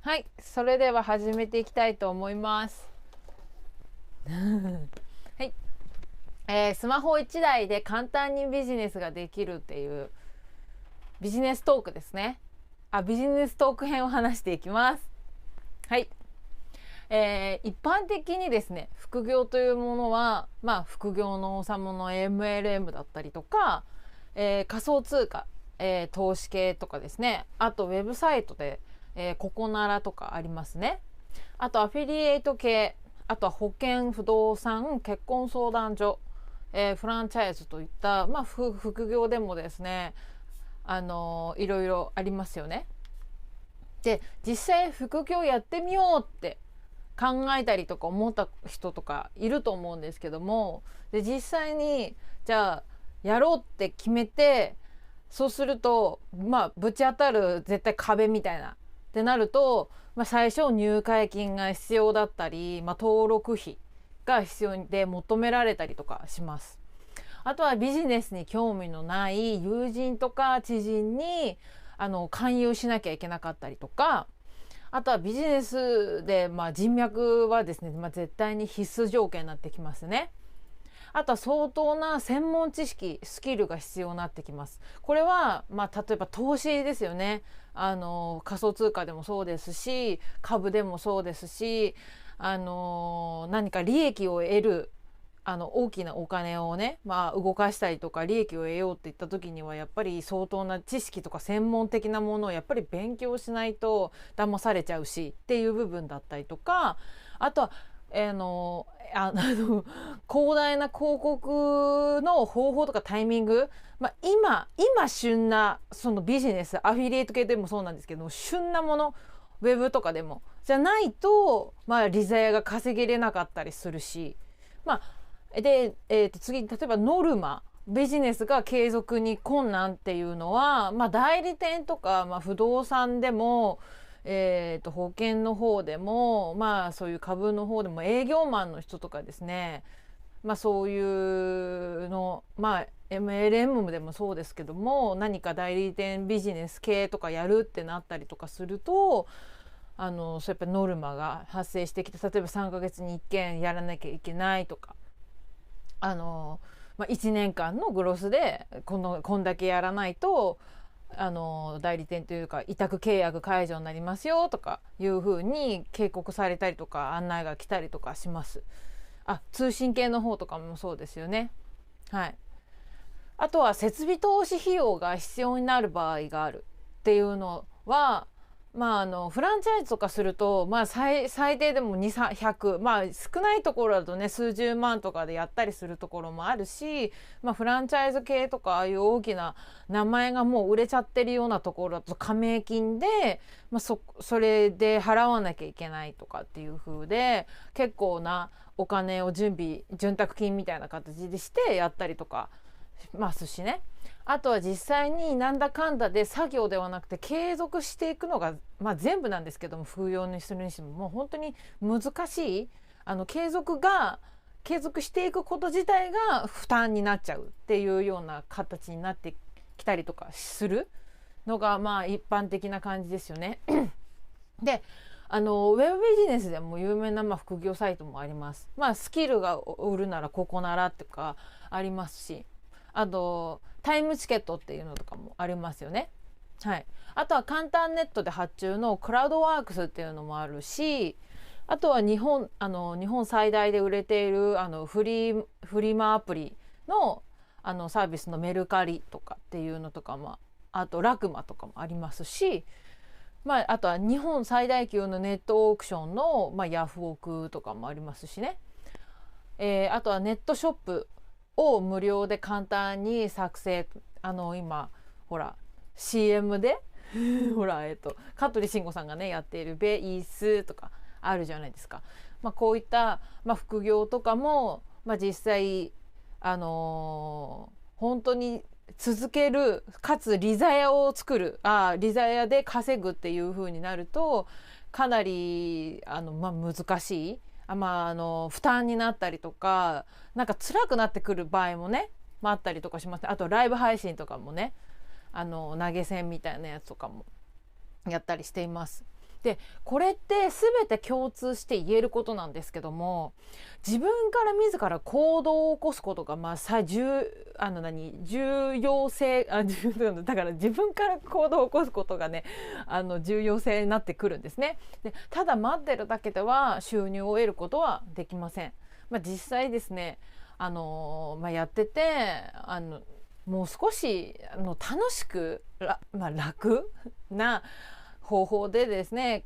はい、それでは始めていきたいと思います。はい、スマホ1台で簡単にビジネスができるっていうビジネストークですね。ビジネストーク編を話していきます。はい。一般的にですね、副業というものは、副業の王様の MLM だったりとか、仮想通貨、投資系とかですね、あとウェブサイトで、ココナラとかありますね。あとアフィリエイト系、あとは保険、不動産、結婚相談所、フランチャイズといった、副業でもですね、いろいろありますよね。で、実際副業やってみようって考えたりとか思った人とかいると思うんですけども、で実際にじゃあやろうって決めて、そうするとぶち当たる絶対壁みたいなってなると、最初入会金が必要だったり、登録費が必要で求められたりとかします。あとはビジネスに興味のない友人とか知人に勧誘しなきゃいけなかったりとか、あとはビジネスで、人脈はですね、絶対に必須条件になってきますね。あとは相当な専門知識、スキルが必要になってきます。これは、例えば投資ですよね。仮想通貨でもそうですし、株でもそうですし、何か利益を得る、大きなお金をね、動かしたりとか利益を得ようっていった時にはやっぱり相当な知識とか専門的なものをやっぱり勉強しないと騙されちゃうしっていう部分だったりとか、あとは広大な広告の方法とかタイミング、今旬なそのビジネス、アフィリエイト系でもそうなんですけど、旬なもの、ウェブとかでもじゃないと、利ザヤが稼げれなかったりするし、で、次、例えばノルマ、ビジネスが継続に困難っていうのは、代理店とか、不動産でも、保険の方でも、そういう株の方でも営業マンの人とかですね、そういうの、MLM でもそうですけども、何か代理店ビジネス系とかやるってなったりとかすると、そうやっぱノルマが発生してきて、例えば3ヶ月に1件やらなきゃいけないとか、1年間のグロスでこんだけやらないと代理店というか委託契約解除になりますよとかいう風に警告されたりとか案内が来たりとかします。通信系の方とかもそうですよね。はい。あとは設備投資費用が必要になる場合があるっていうのは、フランチャイズとかすると、最低でも2、300、少ないところだとね、数十万とかでやったりするところもあるし、フランチャイズ系とか、ああいう大きな名前がもう売れちゃってるようなところだと加盟金で、それで払わなきゃいけないとかっていう風で、結構なお金を準託金みたいな形でしてやったりとかしますしね。あとは実際になんだかんだで作業ではなくて継続していくのが、全部なんですけども、副業にするにしてももう本当に難しい、継続していくこと自体が負担になっちゃうっていうような形になってきたりとかするのが一般的な感じですよね。で、ウェブビジネスでも有名な副業サイトもあります。スキルが売るならここならとかありますし、あとタイムチケットっていうのとかもありますよね。はい。あとは簡単ネットで発注のクラウドワークスっていうのもあるし、あとは日本最大で売れているフリマアプリのサービスのメルカリとかっていうのとかも、あとラクマとかもありますし、あとは日本最大級のネットオークションの、ヤフオクとかもありますしね。あとはネットショップを無料で簡単に作成、今ほら CM でほら香取慎吾さんがねやっているベースとかあるじゃないですか。こういった、副業とかも、実際本当に続ける、かつ利ザヤを作る、利ザヤで稼ぐっていう風になるとかなり難しい、負担になったりとか、なんか辛くなってくる場合もね、あったりとかします。あとライブ配信とかもね、投げ銭みたいなやつとかもやったりしています。でこれって全て共通して言えることなんですけども、自分から自ら行動を起こすことが重要性だから自分から行動を起こすことがね重要性になってくるんですね。でただ待ってるだけでは収入を得ることはできません。実際ですねやっててもう少し楽しく楽な方法でですね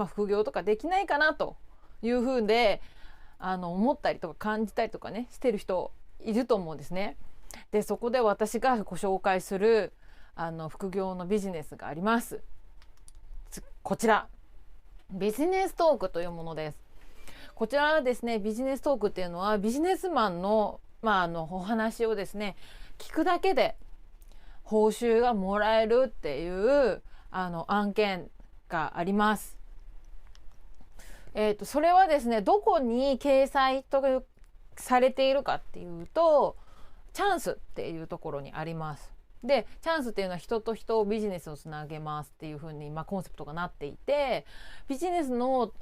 副業とかできないかなというふうで思ったりとか感じたりとかねしてる人いると思うんですね。でそこで私がご紹介する副業のビジネスがあります。こちらビジネストークというものです。こちらはですねビジネストークっていうのはビジネスマンのお話をですね聞くだけで報酬がもらえるっていう案件があります。それはですねどこに掲載とされているかっていうとチャンスっていうところにあります。でチャンスっていうのは人と人をビジネスをつなげますっていう風にコンセプトがなっていて、ビジネスの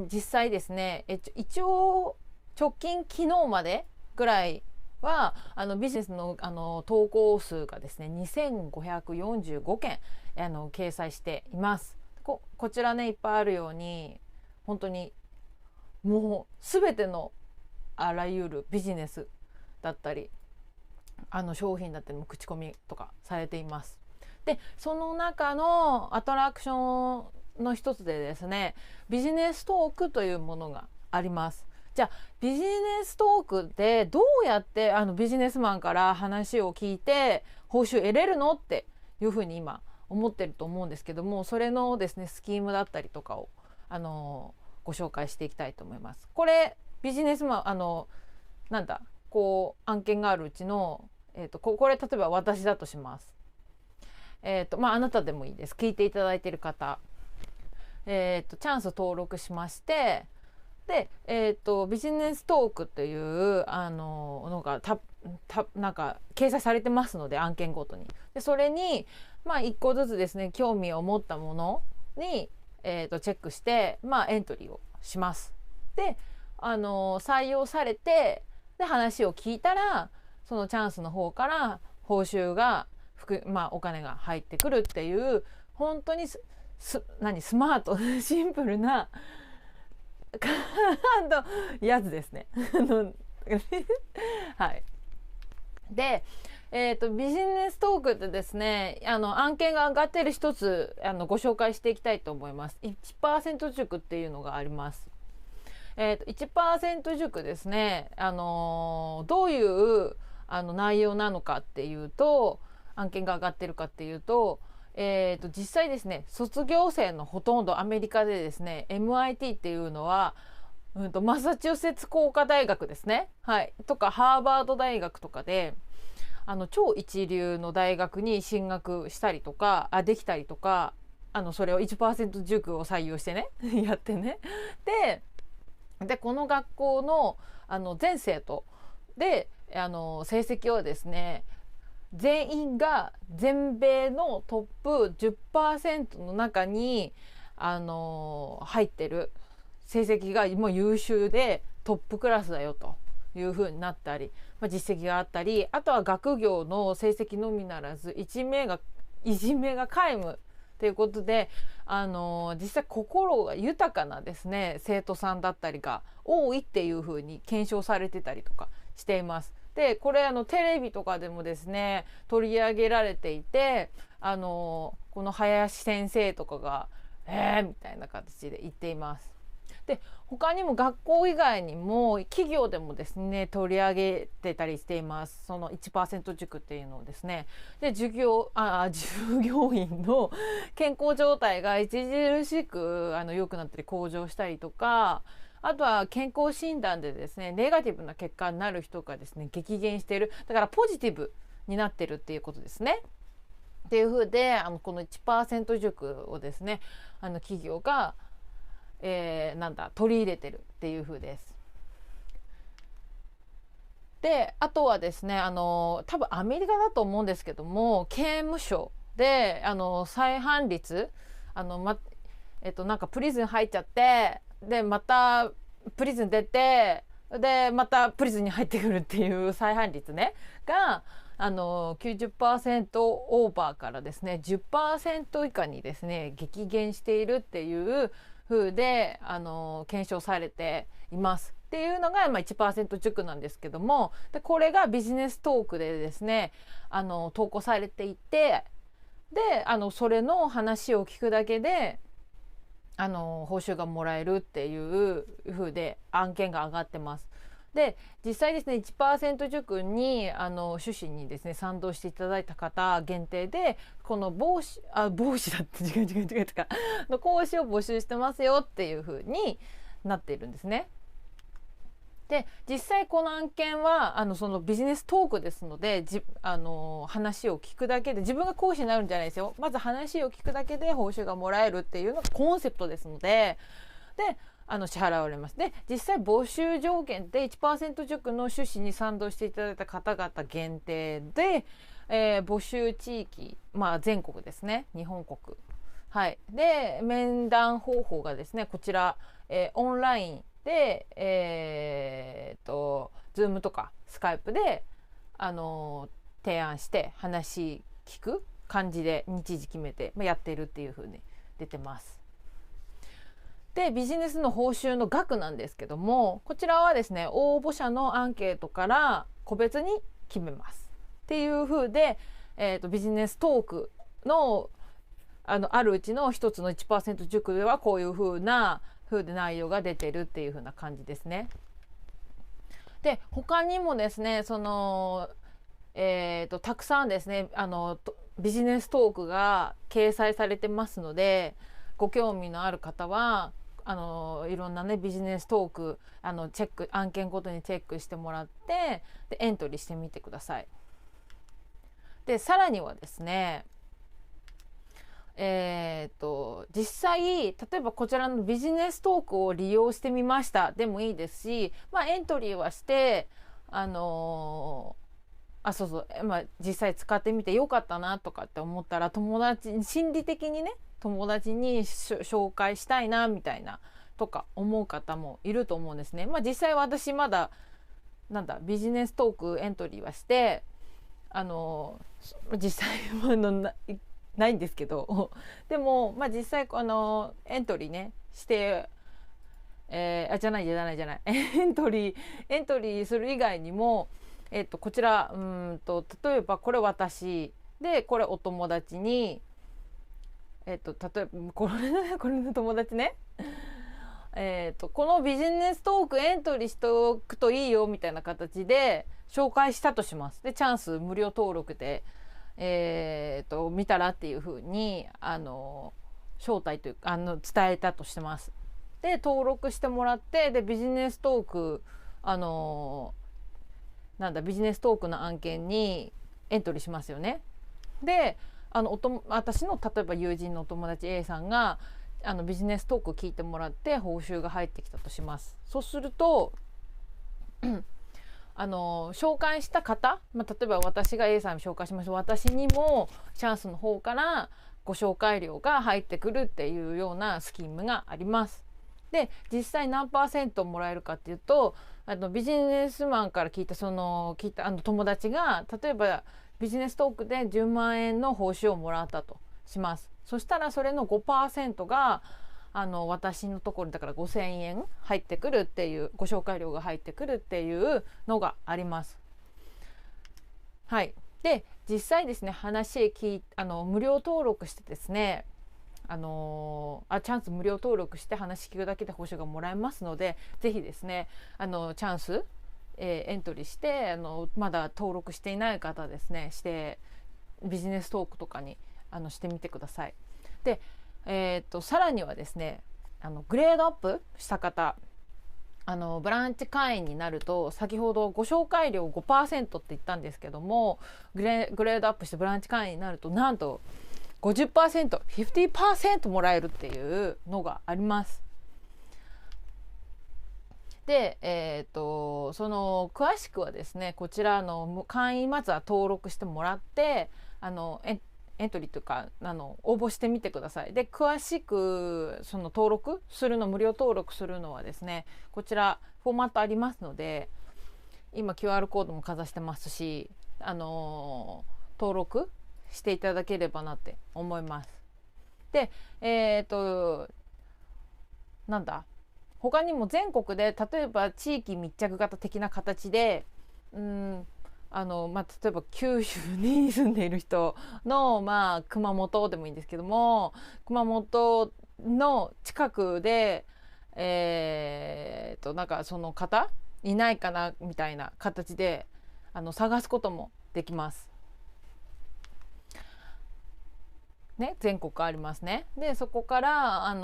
実際ですね一応直近昨日までぐらいはビジネスの投稿数がですね2545件掲載しています。こちらねいっぱいあるように本当にもう全てのあらゆるビジネスだったり商品だったりも口コミとかされています。でその中のアトラクションの一つでですねビジネストークというものがあります。じゃあビジネストークでどうやってビジネスマンから話を聞いて報酬得れるのっていうふうに今思ってると思うんですけども、それのですねスキームだったりとかをご紹介していきたいと思います。これビジネスマン案件があるうちの、これ例えば私だとします。あなたでもいいです。聞いていただいている方、チャンス登録しまして、で、ビジネストークっていうのが掲載されてますので案件ごとに。でそれに1個ずつですね興味を持ったものに、チェックしてエントリーをします。で採用されてで話を聞いたらそのチャンスの方から報酬がお金が入ってくるっていう本当にスマートシンプルなやつですね。はい。で、ビジネストークってですね案件が上がってる一つご紹介していきたいと思います。1% 塾っていうのがあります。1% 塾ですね、どういう内容なのかっていうと案件が上がってるかっていうと、実際ですね卒業生のほとんどアメリカでですね MIT っていうのは、マサチューセッツ工科大学ですね、はい、とかハーバード大学とかで超一流の大学に進学したりとかできたりとかそれを 1% 塾を採用してねやってねでこの学校の全生徒で成績はですね全員が全米のトップ 10% の中に入ってる成績がもう優秀でトップクラスだよという風になったり、実績があったり、あとは学業の成績のみならずいじめが皆無ということで実際心が豊かなですね生徒さんだったりが多いっていう風に検証されてたりとかしています。でこれテレビとかでもですね取り上げられていてこの林先生とかがみたいな形で言っています。で他にも学校以外にも企業でもですね取り上げてたりしています。その 1% 塾っていうのをですねで従業員の健康状態が著しく良くなったり向上したりとか、あとは健康診断でですねネガティブな結果になる人がですね激減している、だからポジティブになってるっていうことですね。っていう風でこの 1% 塾をですね企業が取り入れてるっていう風です。であとはですね多分アメリカだと思うんですけども刑務所で再犯率なんかプリズン入っちゃって、でまたプリズン出て、でまたプリズンに入ってくるっていう再犯率ねが90% オーバーからですね 10% 以下にですね激減しているっていう風で検証されていますっていうのが、1% 塾なんですけども、でこれがビジネストークでですね投稿されていて、でそれの話を聞くだけで報酬がもらえるっていう風で案件が上がってます。で実際ですね 1% 塾に趣旨にですね賛同していただいた方限定でこの帽子だって違うかの講師を募集してますよっていう風になっているんですね。で実際この案件はそのビジネストークですので話を聞くだけで自分が講師になるんじゃないですよ。まず話を聞くだけで報酬がもらえるっていうのがコンセプトですので、支払われます。で実際募集条件で 1% 塾の趣旨に賛同していただいた方々限定で、募集地域、全国ですね、日本国、はい、で面談方法がですねこちら、オンラインでZoom とか Skype で提案して話聞く感じで日時決めて、やってるっていう風に出てます。でビジネスの報酬の額なんですけども、こちらはですね応募者のアンケートから個別に決めますっていう風で、ビジネストークのあるうちの一つの 1% 塾ではこういう風で内容が出てるっていう風な感じですね。で他にもですねたくさんですねビジネストークが掲載されてますので、ご興味のある方はいろんなねビジネストークチェック案件ごとにチェックしてもらってでエントリーしてみてください。でさらにはですね実際例えばこちらのビジネストークを利用してみましたでもいいですし、エントリーはして実際使ってみてよかったなとかって思ったら心理的にね友達に紹介したいなみたいなとか思う方もいると思うんですね。実際私まだビジネストークエントリーはして実際はないんですけどでも実際エントリーねしてエントリーする以外にもこちら例えばこれ私でこれお友達に例えばこれの友達ねこのビジネストークエントリーしておくといいよみたいな形で紹介したとします。でチャンス無料登録で見たらっていう風に招待というか伝えたとしてます。で登録してもらってでビジネストークビジネストークの案件にエントリーしますよね。で私の例えば友人のお友達 A さんがビジネストークを聞いてもらって報酬が入ってきたとします。そうすると紹介した方、例えば私が A さんに紹介しました私にもチャンスの方からご紹介料が入ってくるっていうようなスキームがあります。で実際何%もらえるかっていうとビジネスマンから聞いた友達が例えばビジネストークで10万円の報酬をもらったとします。そしたらそれの 5% が私のところだから5000円入ってくるっていうご紹介料が入ってくるっていうのがあります。はい。で実際ですね無料登録してですねチャンス無料登録して話聞くだけで報酬がもらえますのでぜひですねチャンス、エントリーしてまだ登録していない方ですねビジネストークとかにしてみてください。でさらにはですねグレードアップした方ブランチ会員になると先ほどご紹介料 5% って言ったんですけどもグレードアップしてブランチ会員になるとなんと 50%、50% もらえるっていうのがあります。で、その詳しくはですねこちら会員まずは登録してもらってエントリーというか応募してみてください。で詳しくその登録するの、無料登録するのはですね、こちらフォーマットありますので、今 QR コードもかざしてますし、登録していただければなって思います。でなんだ、他にも全国で例えば地域密着型的な形で例えば九州に住んでいる人の、熊本でもいいんですけども、熊本の近くでなんかその方いないかなみたいな形で探すこともできます。ね、全国ありますね。でそこから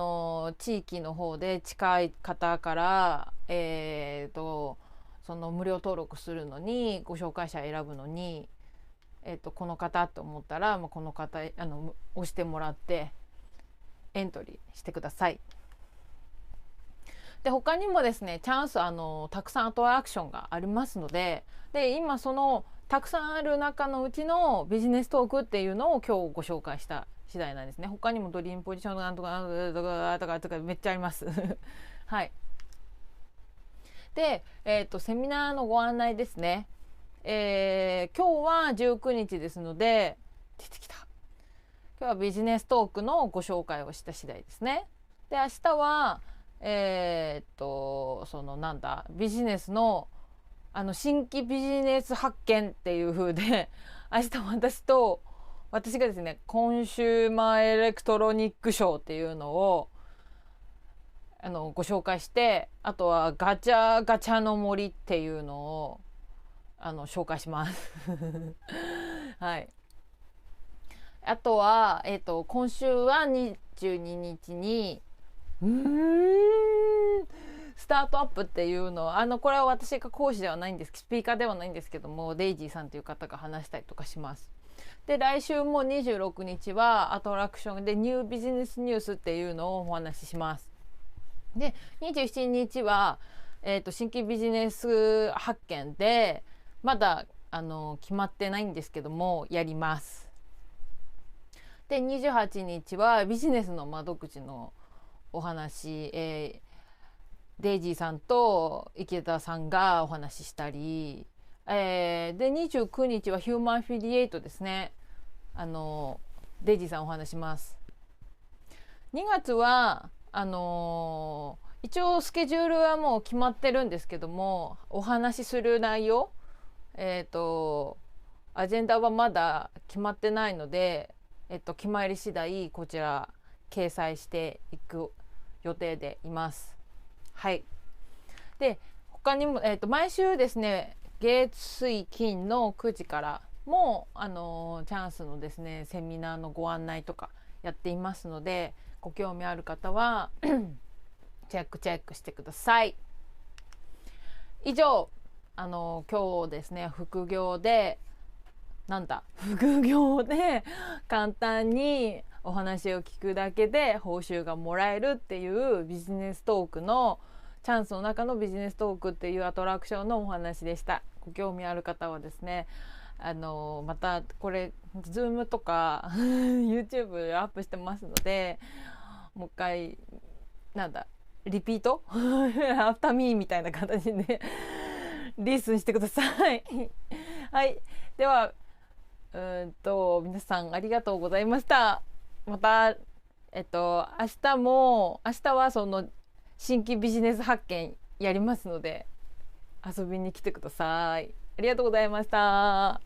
地域の方で近い方からその無料登録するのにご紹介者選ぶのに、この方と思ったら、この方押してもらってエントリーしてください。で他にもですねチャンスたくさんアトラクションがありますので、今そのたくさんある中のうちのビジネストークっていうのを今日ご紹介した次第なんですね。他にもドリームポジションなんとかとかめっちゃありますはい。で、セミナーのご案内ですね。今日は19日ですので、出てきた。今日はビジネストークのご紹介をした次第ですね。で明日はそのなんだ、ビジネスの新規ビジネス発見っていう風で明日私がですねコンシューマーエレクトロニックショーっていうのをご紹介して、あとはガチャガチャの森っていうのを紹介しますはい。あとは今週は22日にスタートアップっていうのをこれは私が講師ではないんです、スピーカーではないんですけども、デイジーさんという方が話したりとかします。で来週も26日はアトラクションでニュービジネスニュースっていうのをお話しします。で27日は、新規ビジネス発見でまだ決まってないんですけどもやります。で28日はビジネスの窓口のお話、デイジーさんと池田さんがお話ししたり、で29日はヒューマンアフィリエイトですね。デイジーさんお話します。2月は一応スケジュールはもう決まってるんですけども、お話しする内容アジェンダはまだ決まってないので、決まり次第こちら掲載していく予定でいます。はい。で他にも、毎週ですね月水金の9時からもチャンスのですねセミナーのご案内とかやっていますので、ご興味ある方はチェックしてください。以上今日ですね副業で簡単にお話を聞くだけで報酬がもらえるっていうビジネストークのチャンスの中のビジネストークっていうアトラクションのお話でした。ご興味ある方はですねまたこれ Zoom とかYouTube アップしてますので、もう一回リピートアフターミーみたいな形でリスンしてくださいはい。では皆さんありがとうございました。また明日はその新規ビジネス発見やりますので遊びに来てください。ありがとうございました。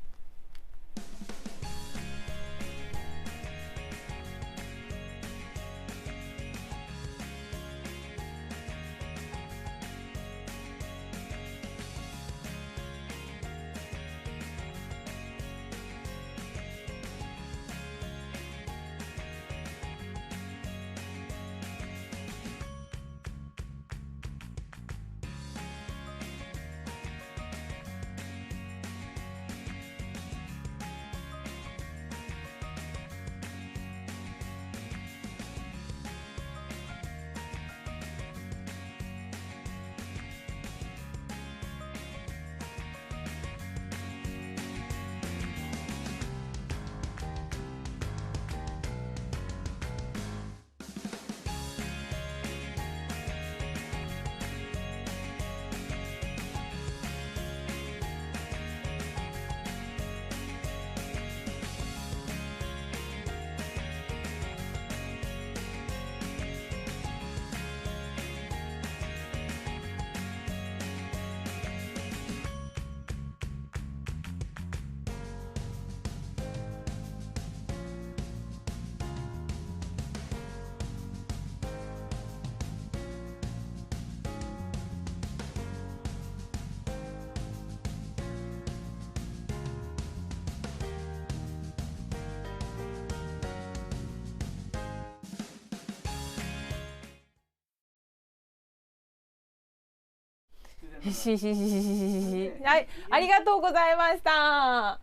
はい、ありがとうございました。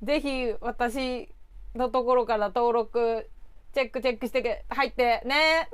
ぜひ私のところから登録チェックして入ってね。